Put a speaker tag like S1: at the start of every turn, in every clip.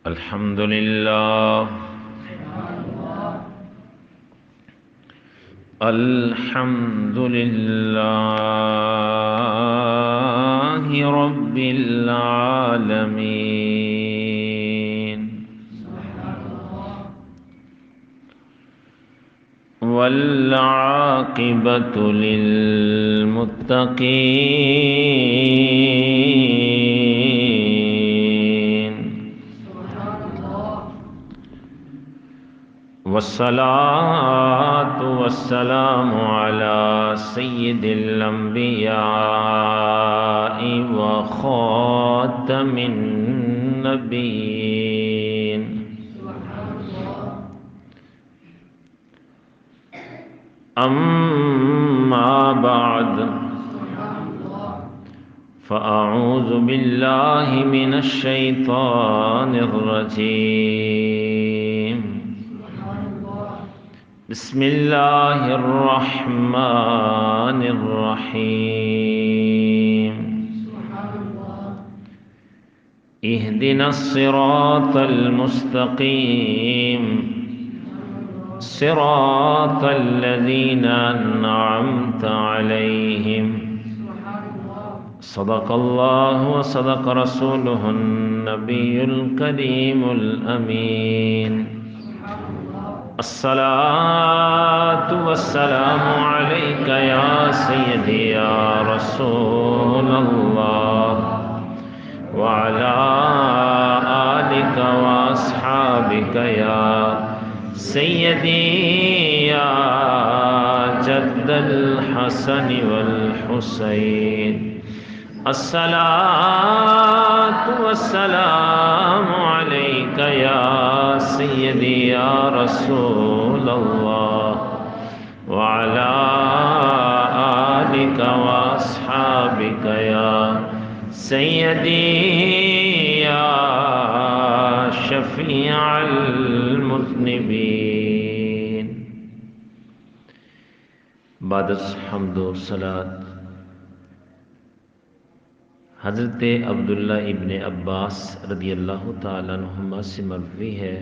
S1: الحمد لله الحمد لله رب العالمين والعاقبة للمتقين والصلاة والسلام على سيد الأنبياء وخاتم النبيين أما بعد فأعوذ بالله من الشيطان الرجيم بسم الله الرحمن الرحيم اهدنا الصراط المستقيم صراط الذين أنعمت عليهم صدق الله وصدق رسوله النبي الكريم الأمين الصلاة والسلام عليك يا سيدي يا رسول الله وعلى آلك وأصحابك يا سيدي يا جد الحسن والحسين الصلاة والسلام عليك يا سيدي يا رسول الله وعلى آلك وأصحابك يا سيدي يا شفيع المذنبين. بعد الحمد والصلاة حضرت عبداللہ ابن عباس رضی اللہ تعالیٰ عنہما سے مروی ہے،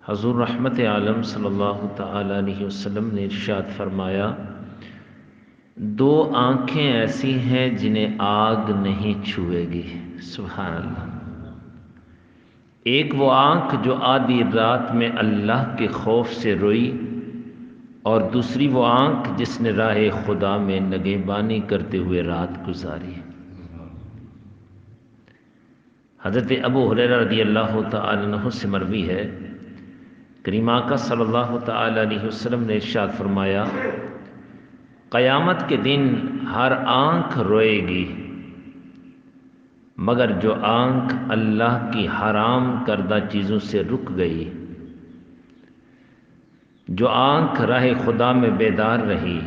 S1: حضور رحمت عالم صلی اللہ تعالیٰ علیہ وسلم نے ارشاد فرمایا، دو آنکھیں ایسی ہیں جنہیں آگ نہیں چھوئے گی. سبحان اللہ. ایک وہ آنکھ جو آدھی رات میں اللہ کے خوف سے روئی، اور دوسری وہ آنکھ جس نے راہ خدا میں نگہبانی کرتے ہوئے رات گزاری. حضرت ابو ہریرہ رضی اللہ تعالی عنہ سے مروی ہے، کریم آقا صلی اللہ تعالی علیہ وسلم نے ارشاد فرمایا، قیامت کے دن ہر آنکھ روئے گی مگر جو آنکھ اللہ کی حرام کردہ چیزوں سے رک گئی، جو آنکھ راہ خدا میں بیدار رہی،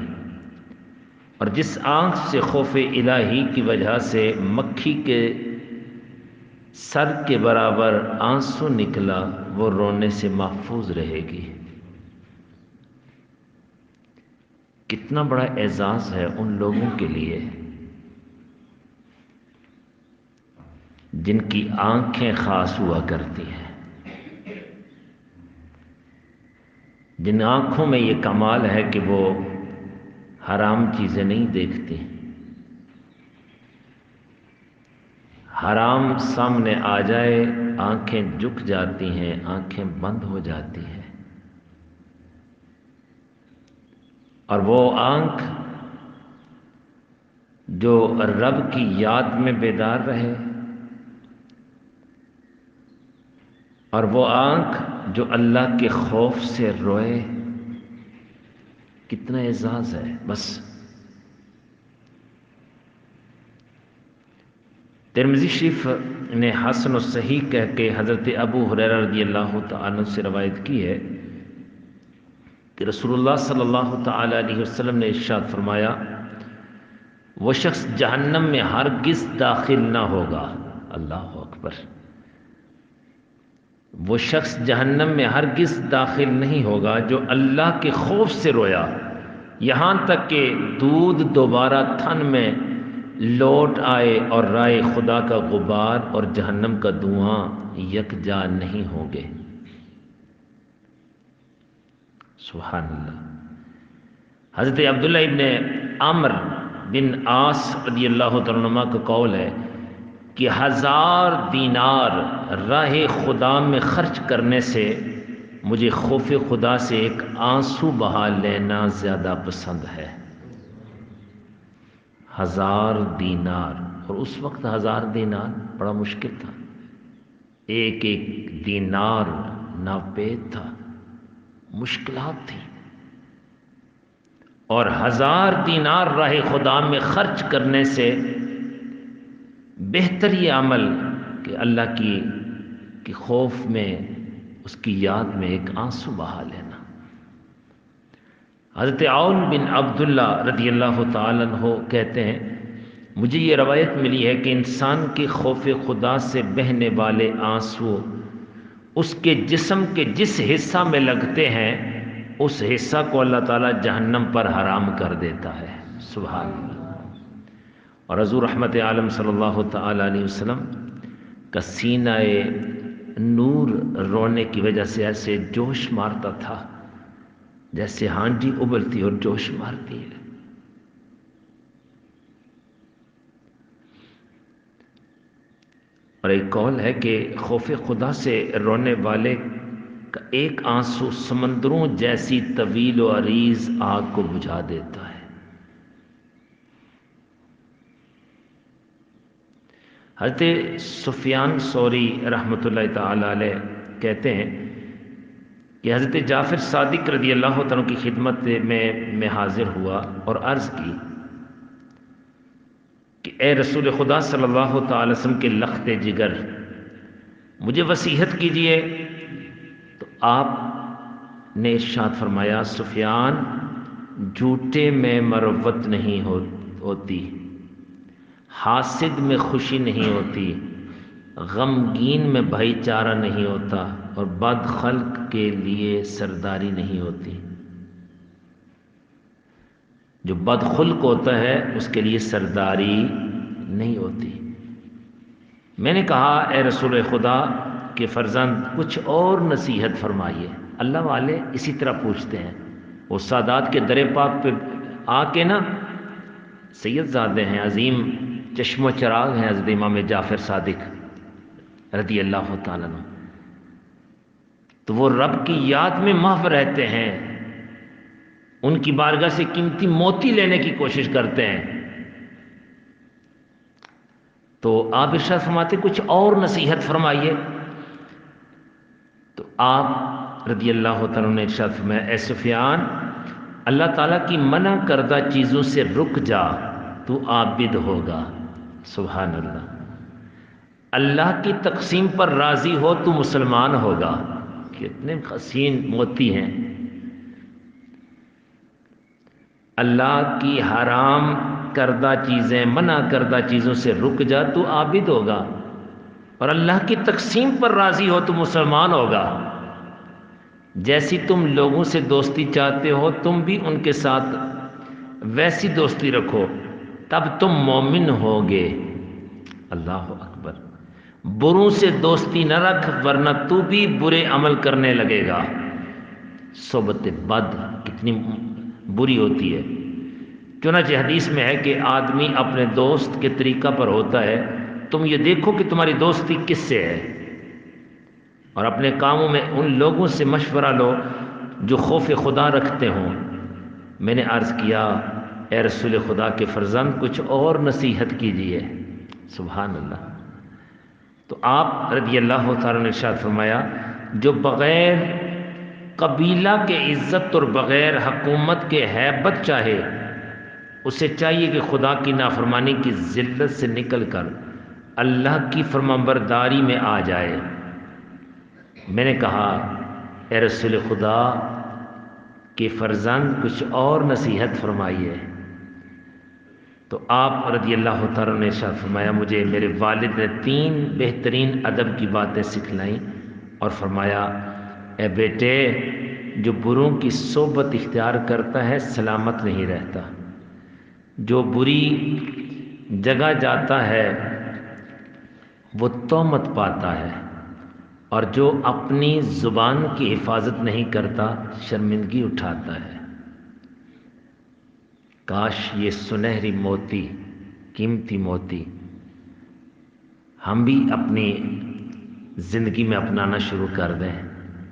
S1: اور جس آنکھ سے خوف الہی کی وجہ سے مکھی کے سر کے برابر آنسو نکلا، وہ رونے سے محفوظ رہے گی. کتنا بڑا اعزاز ہے ان لوگوں کے لیے جن کی آنکھیں خاص ہوا کرتی ہیں، جن آنکھوں میں یہ کمال ہے کہ وہ حرام چیزیں نہیں دیکھتی، حرام سامنے آ جائے آنکھیں جھک جاتی ہیں، آنکھیں بند ہو جاتی ہیں. اور وہ آنکھ جو رب کی یاد میں بیدار رہے، اور وہ آنکھ جو اللہ کے خوف سے روئے، کتنا اعزاز ہے. بس ترمذی شریف نے حسن و صحیح کہہ کے حضرت ابو ہریرہ رضی اللہ تعالی عنہ سے روایت کی ہے کہ رسول اللہ صلی اللہ تعالی علیہ وسلم نے ارشاد فرمایا، وہ شخص جہنم میں ہرگز داخل نہ ہوگا. اللہ اکبر. وہ شخص جہنم میں ہرگز داخل نہیں ہوگا جو اللہ کے خوف سے رویا، یہاں تک کہ دودھ دوبارہ تھن میں لوٹ آئے اور رائے خدا کا غبار اور جہنم کا دھواں یکجا نہیں ہوں گے۔ سبحان اللہ۔ حضرت عبداللہ ابن عمر بن عاص رضی اللہ تعالیٰ عنہ کا قول ہے کہ 1000 دینار راہ خدا میں خرچ کرنے سے مجھے خوف خدا سے ایک آنسو بہا لینا زیادہ پسند ہے۔ 1000 دینار، اور اس وقت 1000 دینار بڑا مشکل تھا، ایک ایک دینار ناپید تھا، مشکلات تھی، اور 1000 دینار راہ خدا میں خرچ کرنے سے بہتر یہ عمل کہ اللہ کی خوف میں، اس کی یاد میں ایک آنسو بہا لینا۔ حضرت عون بن عبداللہ رضی اللہ تعالیٰ عنہ کہتے ہیں مجھے یہ روایت ملی ہے کہ انسان کے خوف خدا سے بہنے والے آنسو اس کے جسم کے جس حصہ میں لگتے ہیں اس حصہ کو اللہ تعالیٰ جہنم پر حرام کر دیتا ہے۔ سبحان اللہ۔ اور حضور رحمت عالم صلی اللہ تعالیٰ علیہ وسلم کا سینہ نور رونے کی وجہ سے ایسے جوش مارتا تھا جیسے ہانڈی ابلتی اور جوش مارتی ہے۔ اور ایک قول ہے کہ خوف خدا سے رونے والے کا ایک آنسو سمندروں جیسی طویل و عریض آگ کو بجھا دیتا ہے۔ حضرت سفیان ثوری رحمۃ اللہ تعالی علیہ کہتے ہیں کہ حضرت جعفر صادق رضی اللہ تعالیٰ کی خدمت میں حاضر ہوا اور عرض کی کہ اے رسول خدا صلی اللہ تعالی وسلم کے لخت جگر، مجھے وصیحت کیجئے۔ تو آپ نے ارشاد فرمایا سفیان، جھوٹے میں مروت نہیں ہوتی، حاسد میں خوشی نہیں ہوتی، غمگین میں بھائی چارہ نہیں ہوتا، اور بد خلق کے لیے سرداری نہیں ہوتی۔ جو بد خلق ہوتا ہے اس کے لیے سرداری نہیں ہوتی۔ میں نے کہا اے رسول خدا کہ فرزند کچھ اور نصیحت فرمائیے۔ اللہ والے اسی طرح پوچھتے ہیں، وہ سادات کے در پاک پہ آ کے نا، سید زادے ہیں، عظیم چشم و چراغ ہیں حضرت امام جعفر صادق رضی اللہ تعالیٰ عنہ، تو وہ رب کی یاد میں محو رہتے ہیں، ان کی بارگاہ سے قیمتی موتی لینے کی کوشش کرتے ہیں۔ تو آپ ارشاد فرماتے کچھ اور نصیحت فرمائیے۔ تو آپ رضی اللہ تعالیٰ نے ارشاد فرمایا اے سفیان، اللہ تعالیٰ کی منع کردہ چیزوں سے رک جا، تو عابد ہوگا۔ سبحان اللہ۔ اللہ کی تقسیم پر راضی ہو تو مسلمان ہوگا۔ کتنے حسین موتی ہیں۔ اللہ کی حرام کردہ چیزیں، منع کردہ چیزوں سے رک جا تو عابد ہوگا، اور اللہ کی تقسیم پر راضی ہو تو مسلمان ہوگا۔ جیسی تم لوگوں سے دوستی چاہتے ہو تم بھی ان کے ساتھ ویسی دوستی رکھو، تب تم مومن ہوگے۔ اللہ اکبر۔ بروں سے دوستی نہ رکھ ورنہ تو بھی برے عمل کرنے لگے گا۔ صحبت بد کتنی بری ہوتی ہے۔ چنانچہ حدیث میں ہے کہ آدمی اپنے دوست کے طریقہ پر ہوتا ہے، تم یہ دیکھو کہ تمہاری دوستی کس سے ہے، اور اپنے کاموں میں ان لوگوں سے مشورہ لو جو خوف خدا رکھتے ہوں۔ میں نے عرض کیا اے رسول خدا کے فرزند کچھ اور نصیحت کیجیے۔ سبحان اللہ۔ تو آپ رضی اللہ تعالیٰ نے ارشاد فرمایا جو بغیر قبیلہ کے عزت اور بغیر حکومت کے ہیبت چاہے، اسے چاہیے کہ خدا کی نافرمانی کی ذلت سے نکل کر اللہ کی فرمانبرداری میں آ جائے۔ میں نے کہا اے رسول خدا کے فرزند کچھ اور نصیحت فرمائیے۔ تو آپ رضی اللہ تعالیٰ نے ارشاد فرمایا مجھے میرے والد نے 3 بہترین ادب کی باتیں سکھلائیں، اور فرمایا اے بیٹے، جو بروں کی صحبت اختیار کرتا ہے سلامت نہیں رہتا، جو بری جگہ جاتا ہے وہ تہمت پاتا ہے، اور جو اپنی زبان کی حفاظت نہیں کرتا شرمندگی اٹھاتا ہے۔ کاش یہ سنہری موتی، قیمتی موتی ہم بھی اپنی زندگی میں اپنانا شروع کر دیں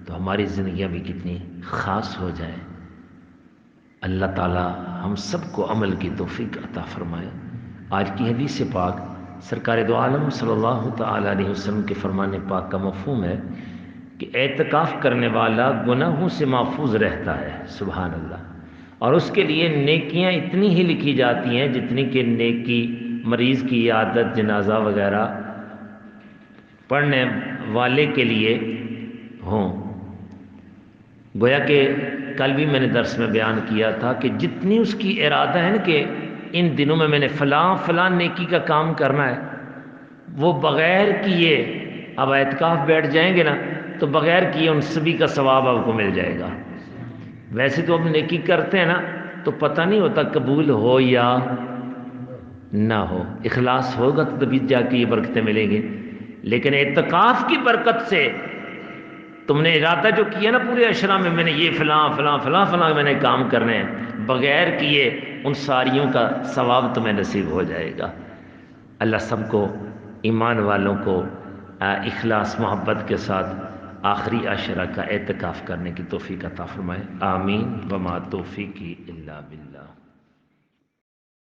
S1: تو ہماری زندگیاں بھی کتنی خاص ہو جائیں۔ اللہ تعالی ہم سب کو عمل کی توفیق عطا فرمائے۔ آج کی حدیث پاک سرکار دو عالم صلی اللہ تعالی علیہ وسلم کے فرمان پاک کا مفہوم ہے کہ اعتکاف کرنے والا گناہوں سے محفوظ رہتا ہے، سبحان اللہ، اور اس کے لیے نیکیاں اتنی ہی لکھی جاتی ہیں جتنی کہ نیکی مریض کی عادت جنازہ وغیرہ پڑھنے والے کے لیے ہوں۔ گویا کہ کل بھی میں نے درس میں بیان کیا تھا کہ جتنی اس کی ارادہ ہے نا کہ ان دنوں میں میں نے فلاں نیکی کا کام کرنا ہے، وہ بغیر کیے اب اعتکاف بیٹھ جائیں گے نا تو بغیر کیے ان سبھی کا ثواب آپ کو مل جائے گا۔ ویسے تو اب نیکی کرتے ہیں نا تو پتہ نہیں ہوتا قبول ہو یا نہ ہو، اخلاص ہوگا تو تبھی جا کے یہ برکتیں ملیں گی، لیکن اعتکاف کی برکت سے تم نے ارادہ جو کیا نا پورے عشرہ میں نے یہ فلاں میں نے کام کرنے ہیں، بغیر کیے ان ساریوں کا ثواب تمہیں نصیب ہو جائے گا۔ اللہ سب کو، ایمان والوں کو، اخلاص محبت کے ساتھ آخری عشرہ کا اعتکاف کرنے کی توفیق عطا فرمائے، آمین۔ وما توفیقی الا باللہ۔